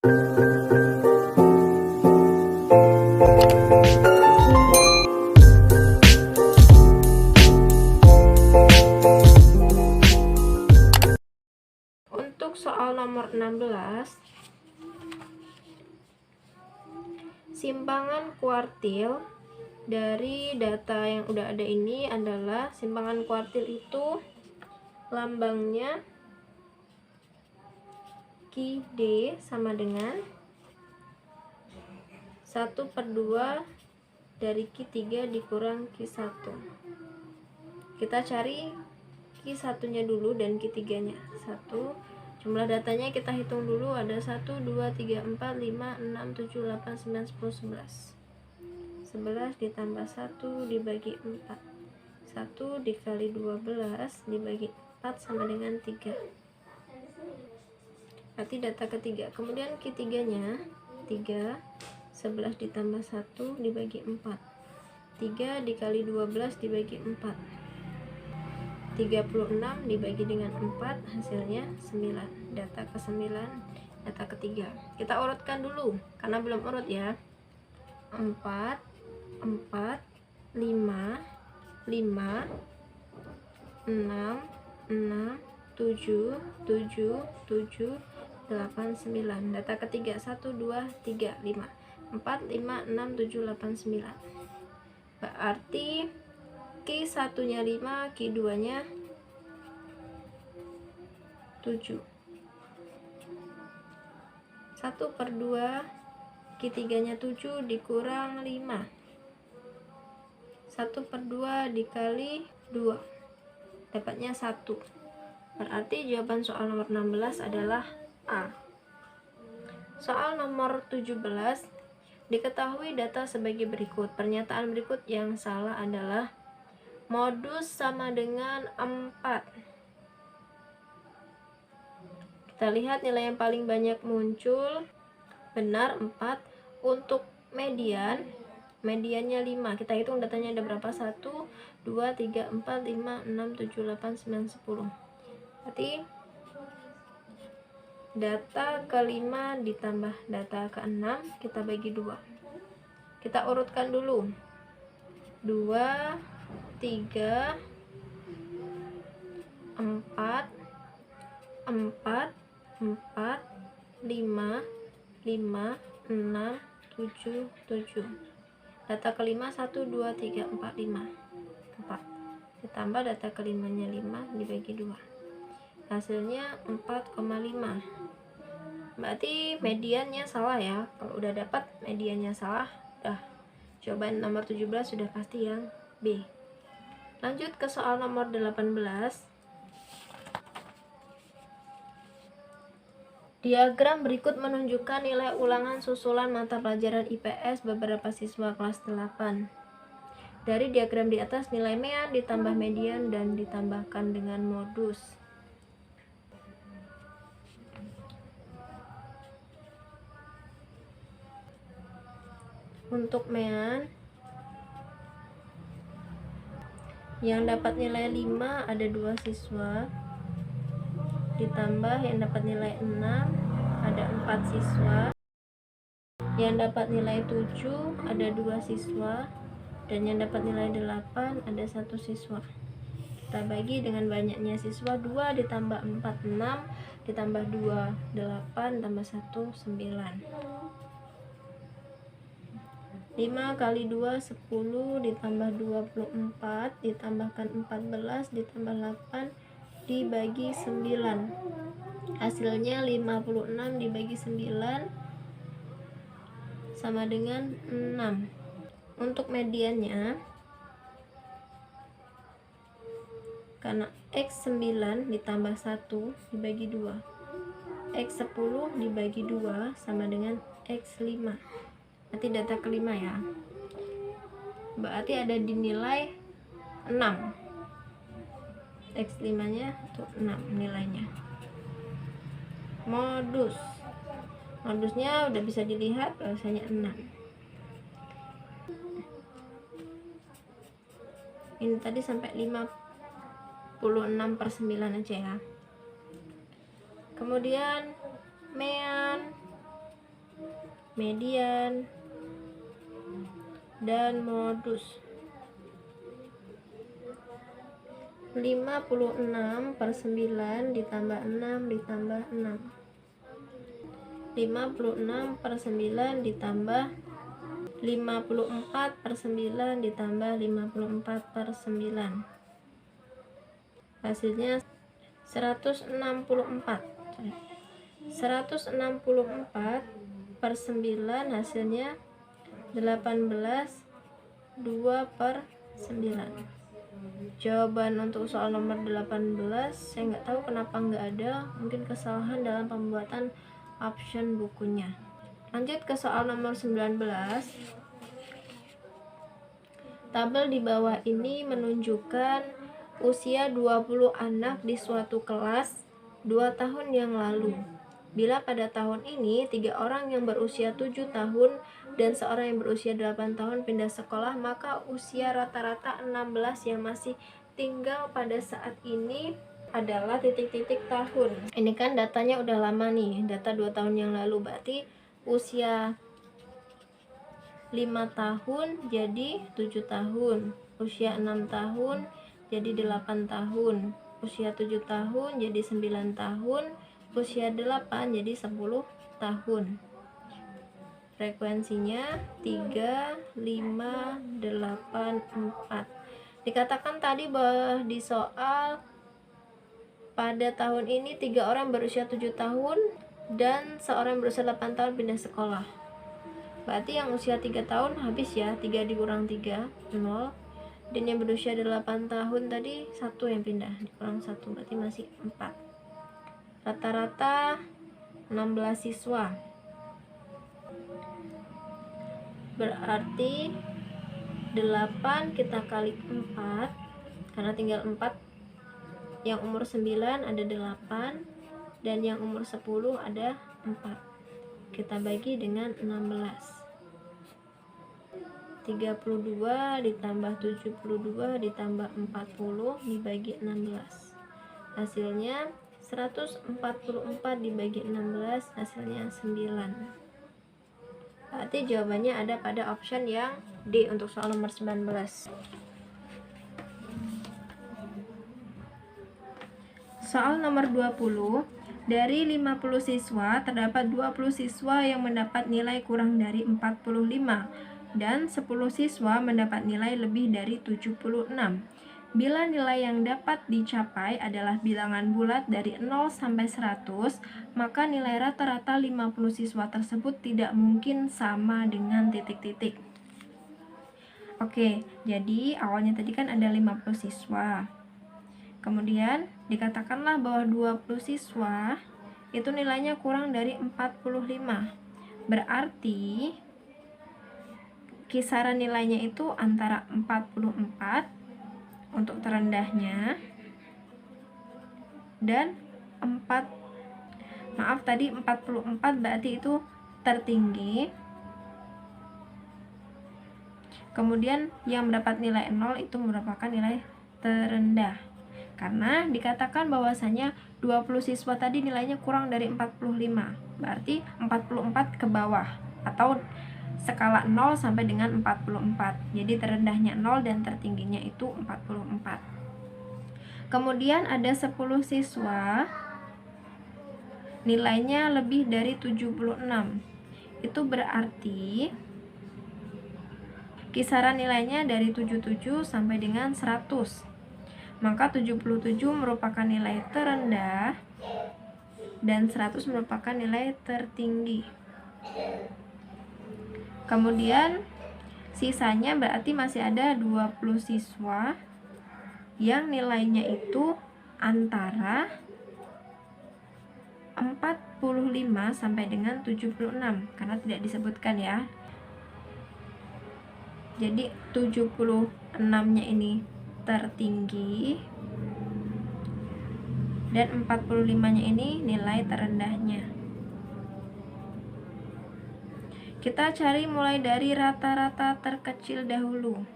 Untuk soal nomor 16, simpangan kuartil dari data yang udah ada ini adalah simpangan kuartil itu lambangnya Q/D sama dengan 1/2 dari Q3 dikurang Q1. Kita cari Q1 nya dulu dan Q3 nya. 1. Jumlah datanya kita hitung dulu, ada 1, 2, 3, 4, 5, 6, 7, 8, 9, 10, 11. 11 ditambah 1 dibagi 4. 1 dikali 12 dibagi 4 sama dengan 3. Berarti data ketiga. Kemudian Q3 nya 3. 11 ditambah 1 dibagi 4. 3 dikali 12 dibagi 4. 36 dibagi dengan 4 hasilnya 9. Data ke-9, data ketiga. Kita urutkan dulu karena belum urut ya. 4 4 5 5 6 6 7 7 7 8 9. Data ketiga 1 2 3 5 4 5 6 7 8 9. Berarti Q1 nya 5, Q2 nya 7. 1/2 Q3 nya 7 dikurang 5. 1/2 dikali 2 dapatnya 1. Berarti jawaban soal nomor 16 adalah A. Soal nomor 17, diketahui data sebagai berikut. Pernyataan berikut yang salah adalah modus sama dengan 4. Kita lihat nilai yang paling banyak muncul. Benar 4. Untuk median, mediannya 5. Kita hitung datanya ada berapa? 1, 2, 3, 4, 5, 6, 7, 8, 9, 10. Berarti data ke-5 ditambah data ke-6 kita bagi 2. Kita urutkan dulu. 2 3 4 4 4 5 5 6 7 7. Data ke-5 1 2 3 4 5 4. Ditambah data ke-5 nya 5 dibagi 2. Hasilnya 4,5. Berarti mediannya salah ya. Kalau udah dapat mediannya salah, udah jawaban nomor 17 sudah pasti yang B. Lanjut ke soal nomor 18. Diagram berikut menunjukkan nilai ulangan susulan mata pelajaran IPS beberapa siswa kelas 8. Dari diagram di atas, nilai mean ditambah median dan ditambahkan dengan modus. Untuk mean, yang dapat nilai 5 ada 2 siswa, ditambah yang dapat nilai 6 ada 4 siswa, yang dapat nilai 7 ada 2 siswa, dan yang dapat nilai 8 ada 1 siswa. Kita bagi dengan banyaknya siswa. 2 ditambah 4 6, ditambah 2 8, tambah 1 9. 5 kali 2 10, ditambah 24, ditambahkan 14, ditambah 8 dibagi 9. Hasilnya 56 dibagi 9 sama dengan 6. Untuk mediannya, karena X9 ditambah 1 dibagi 2, X10 dibagi 2 sama dengan X5. Berarti data kelima ya. Berarti ada di nilai 6. X5 nya tuh 6 nilainya. Modusnya udah bisa dilihat bahwasanya 6. Ini tadi sampai 56/9 aja ya. Kemudian mean median, dan modus. 56/9 ditambah 6 ditambah 6. 56/9 ditambah 54/9 ditambah 54/9. Hasilnya 164. 164/9 hasilnya 18, 2/9. Jawaban untuk soal nomor 18 saya nggak tahu kenapa nggak ada, mungkin kesalahan dalam pembuatan option bukunya. Lanjut ke soal nomor 19. Tabel di bawah ini menunjukkan usia 20 anak di suatu kelas 2 tahun yang lalu. Bila pada tahun ini 3 orang yang berusia 7 tahun dan seorang yang berusia 8 tahun pindah sekolah, maka usia rata-rata 16 yang masih tinggal pada saat ini adalah titik-titik tahun. Ini kan datanya udah lama nih, data 2 tahun yang lalu, berarti usia 5 tahun jadi 7 tahun, usia 6 tahun jadi 8 tahun, usia 7 tahun jadi 9 tahun, usia 8 jadi 10 tahun. Frekuensinya 3, 5, 8, 4. Dikatakan tadi bahwa di soal pada tahun ini 3 orang berusia 7 tahun dan seorang berusia 8 tahun pindah sekolah. Berarti yang usia 3 tahun habis ya, 3 dikurang 3, 0. Dan yang berusia 8 tahun tadi 1 yang pindah, dikurang 1, berarti masih 4. Rata-rata 16 siswa. Berarti 8 kita kali 4, karena tinggal 4. Yang umur 9 ada 8, dan yang umur 10 ada 4. Kita bagi dengan 16. 32 ditambah 72 ditambah 40 dibagi 16. Hasilnya 144 dibagi 16, hasilnya 9. Berarti jawabannya ada pada option yang D untuk soal nomor 19. Soal nomor 20. Dari 50 siswa, terdapat 20 siswa yang mendapat nilai kurang dari 45 dan 10 siswa mendapat nilai lebih dari 76. Bila nilai yang dapat dicapai adalah bilangan bulat dari 0 sampai 100, maka nilai rata-rata 50 siswa tersebut tidak mungkin sama dengan titik-titik. Oke, jadi awalnya tadi kan ada 50 siswa. Kemudian dikatakanlah bahwa 20 siswa itu nilainya kurang dari 45. Berarti kisaran nilainya itu antara 44 untuk terendahnya dan 44 berarti itu tertinggi. Kemudian yang mendapat nilai 0 itu merupakan nilai terendah. Karena dikatakan bahwasanya 20 siswa tadi nilainya kurang dari 45. Berarti 44 ke bawah atau skala 0 sampai dengan 44. Jadi terendahnya 0 dan tertingginya itu 44. Kemudian ada 10 siswa nilainya lebih dari 76. Itu berarti kisaran nilainya dari 77 sampai dengan 100. Maka 77 merupakan nilai terendah dan 100 merupakan nilai tertinggi. Kemudian sisanya berarti masih ada 20 siswa yang nilainya itu antara 45 sampai dengan 76 karena tidak disebutkan ya. Jadi 76-nya ini tertinggi dan 45-nya ini nilai terendahnya. Kita cari mulai dari rata-rata terkecil dahulu.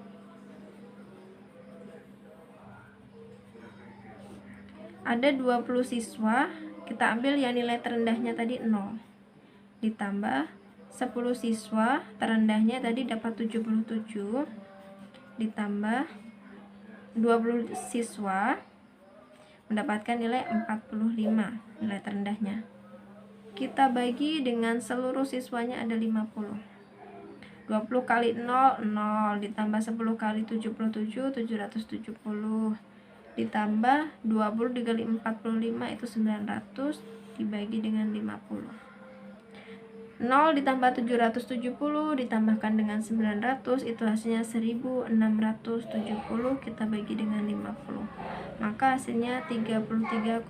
Ada 20 siswa, kita ambil yang nilai terendahnya tadi 0 ditambah 10 siswa terendahnya tadi dapat 77 ditambah 20 siswa mendapatkan nilai 45, nilai terendahnya. Kita bagi dengan seluruh siswanya ada 50. 20 kali 0, 0, ditambah 10 kali 77, 770, ditambah 20 dikali 45 itu 900, dibagi dengan 50. 0 ditambah 770 ditambahkan dengan 900 itu hasilnya 1670, kita bagi dengan 50. Maka hasilnya 33,4.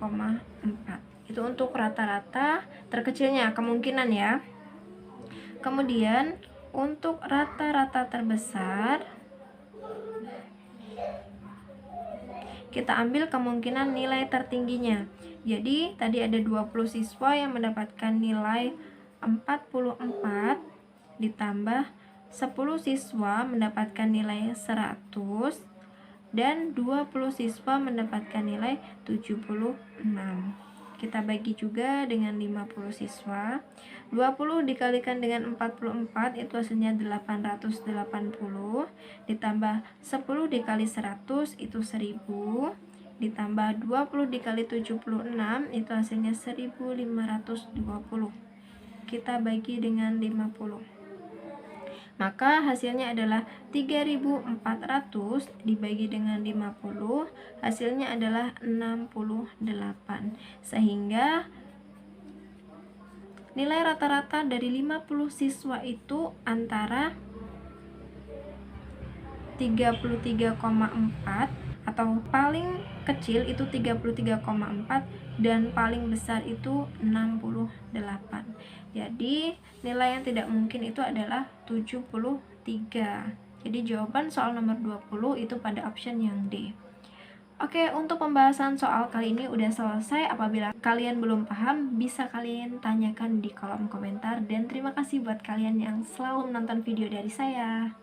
Itu untuk rata-rata terkecilnya, kemungkinan ya. Kemudian untuk rata-rata terbesar kita ambil kemungkinan nilai tertingginya. Jadi tadi ada 20 siswa yang mendapatkan nilai 44 ditambah 10 siswa mendapatkan nilai 100 dan 20 siswa mendapatkan nilai 76. Kita bagi juga dengan 50 siswa. 20 dikalikan dengan 44 itu hasilnya 880, ditambah 10 dikali 100 itu 1000, ditambah 20 dikali 76 itu hasilnya 1520. Kita bagi dengan 50. Maka hasilnya adalah 3400 dibagi dengan 50, hasilnya adalah 68. Sehingga nilai rata-rata dari 50 siswa itu antara 33,4 atau paling kecil itu 33,4 dan paling besar itu 68. Jadi nilai yang tidak mungkin itu adalah 73. Jadi jawaban soal nomor 20 itu pada option yang D. Oke, untuk pembahasan soal kali ini udah selesai. Apabila kalian belum paham, bisa kalian tanyakan di kolom komentar. Dan terima kasih buat kalian yang selalu menonton video dari saya.